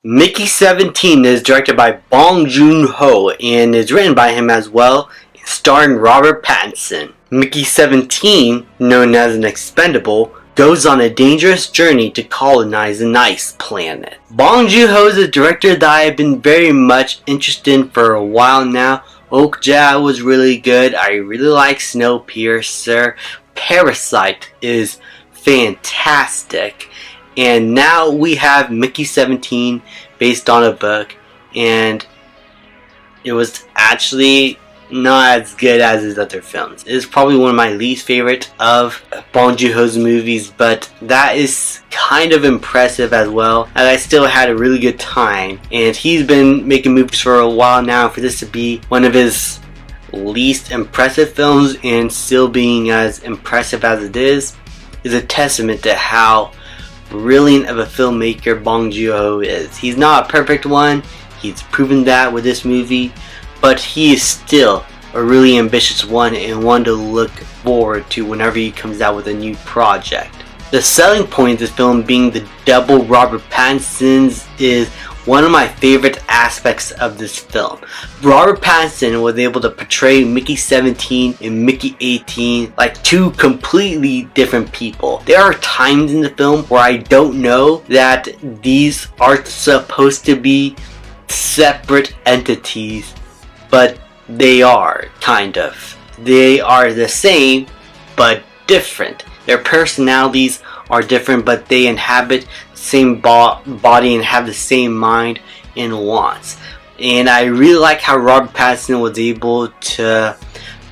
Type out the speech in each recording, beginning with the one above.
Mickey 17 is directed by Bong Joon-ho and is written by him as well, starring Robert Pattinson. Mickey 17, known as an expendable, goes on a dangerous journey to colonize an ice planet. Bong Joon-ho is a director that I have been very much interested in for a while now. Okja was really good. I really like Snowpiercer. Parasite is fantastic. And now we have Mickey 17 based on a book, and it was actually not as good as his other films. It is probably one of my least favorite of Bong Joon-ho's movies, but that is kind of impressive as well, and I still had a really good time. And he's been making movies for a while now. For this to be one of his least impressive films and still being as impressive as it is a testament to how brilliant of a filmmaker Bong Joon-ho is. He's not a perfect one, he's proven that with this movie, but he is still a really ambitious one and one to look forward to whenever he comes out with a new project. The selling point of this film being the double Robert Pattinson's is one of my favorite aspects of this film. Robert Pattinson was able to portray Mickey 17 and Mickey 18 like two completely different people. There are times in the film where I don't know that these are supposed to be separate entities, but they are, kind of. They are the same, but different. Their personalities are different, but they inhabit the same body and have the same mind and wants. And I really like how Robert Pattinson was able to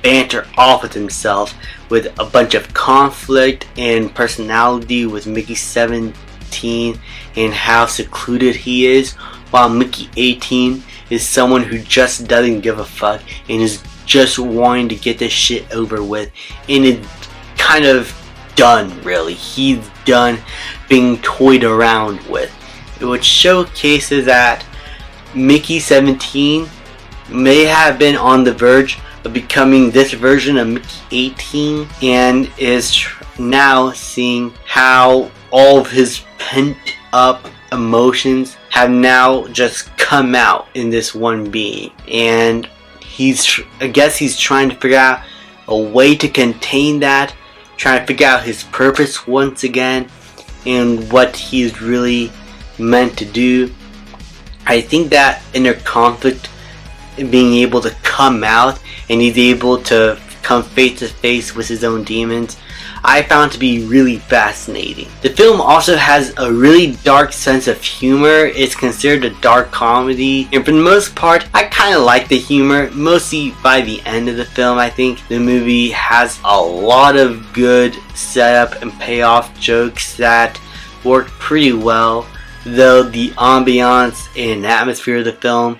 banter off with himself with a bunch of conflict and personality with Mickey 17 and how secluded he is, while Mickey 18 is someone who just doesn't give a fuck and is just wanting to get this shit over with, and is kind of done, really. He's done being toyed around with, which showcases that Mickey 17 may have been on the verge of becoming this version of Mickey 18 and is now seeing how all of his pent up emotions have now just come out in this one being, and I guess he's trying to figure out a way to contain that, trying to figure out his purpose once again and what he's really meant to do. I think that inner conflict being able to come out and he's able to come face to face with his own demons, I found to be really fascinating. The film also has a really dark sense of humor. It's considered a dark comedy, and for the most part I kind of like the humor, mostly by the end of the film. I think the movie has a lot of good setup and payoff jokes that work pretty well, though the ambiance and atmosphere of the film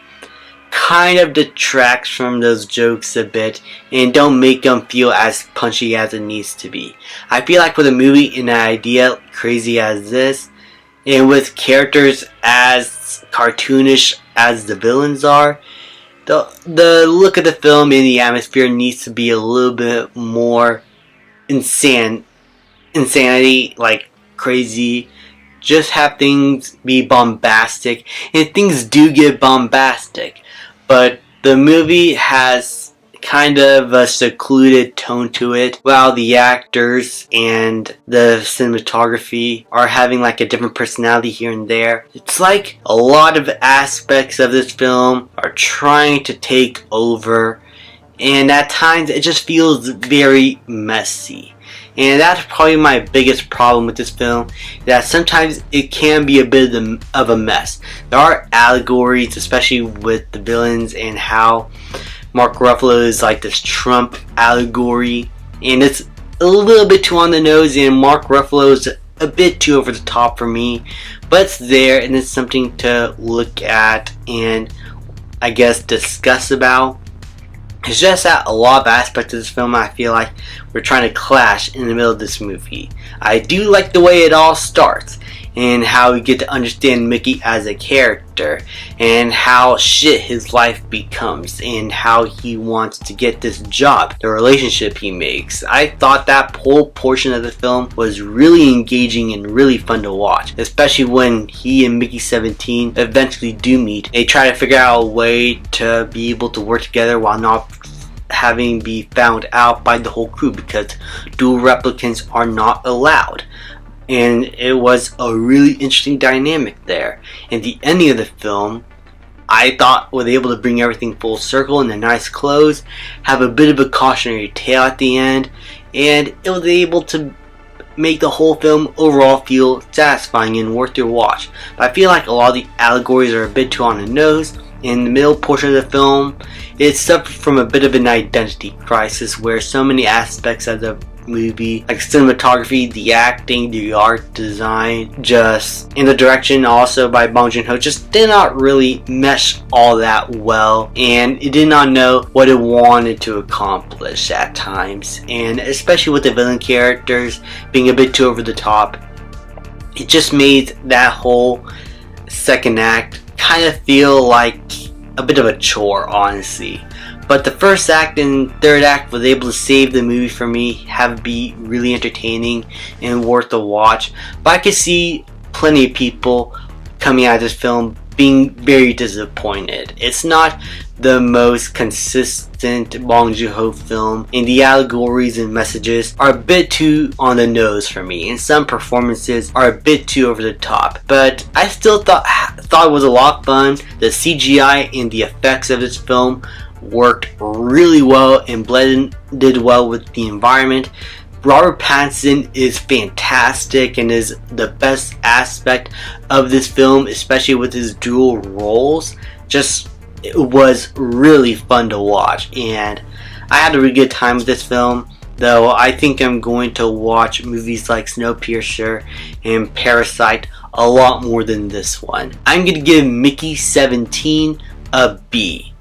kind of detracts from those jokes a bit and don't make them feel as punchy as it needs to be. I feel like with a movie and an idea crazy as this, and with characters as cartoonish as the villains are, the look of the film and the atmosphere needs to be a little bit more insanity, like crazy. Just have things be bombastic, and things do get bombastic, but the movie has kind of a secluded tone to it, while the actors and the cinematography are having like a different personality here and there. It's like a lot of aspects of this film are trying to take over, and at times it just feels very messy. And that's probably my biggest problem with this film, that sometimes it can be a bit of a mess. There are allegories, especially with the villains and how Mark Ruffalo is like this Trump allegory, and it's a little bit too on the nose, and Mark Ruffalo is a bit too over the top for me, but it's there and it's something to look at and I guess discuss about. It's just that a lot of aspects of this film I feel like we're trying to clash in the middle of this movie. I do like the way it all starts, and how we get to understand Mickey as a character, and how shit his life becomes, and how he wants to get this job, the relationship he makes. I thought that whole portion of the film was really engaging and really fun to watch, especially when he and Mickey 17 eventually do meet. They try to figure out a way to be able to work together while not having be found out by the whole crew, because dual replicants are not allowed. And it was a really interesting dynamic there. And the ending of the film, I thought, was able to bring everything full circle in a nice close, have a bit of a cautionary tale at the end, and it was able to make the whole film overall feel satisfying and worth your watch. But I feel like a lot of the allegories are a bit too on the nose. In the middle portion of the film, it suffered from a bit of an identity crisis, where so many aspects of the movie, like cinematography, the acting, the art design, and the direction also by Bong Joon-ho, just did not really mesh all that well, and it did not know what it wanted to accomplish at times. And especially with the villain characters being a bit too over the top, it just made that whole second act kind of feel like a bit of a chore, honestly. But the first act and third act was able to save the movie for me, have be really entertaining and worth the watch. But I could see plenty of people coming out of this film being very disappointed. It's not the most consistent Bong Joon-ho film, and the allegories and messages are a bit too on the nose for me, and some performances are a bit too over the top. But I still thought it was a lot of fun. The CGI and the effects of this film worked really well and blended well with the environment. Robert Pattinson is fantastic and is the best aspect of this film, especially with his dual roles. It was really fun to watch, and I had a really good time with this film. Though I think I'm going to watch movies like Snowpiercer and Parasite a lot more than this one. I'm going to give Mickey 17 a B.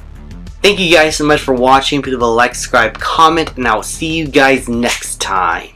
Thank you guys so much for watching. Please leave a like, subscribe, comment, and I will see you guys next time.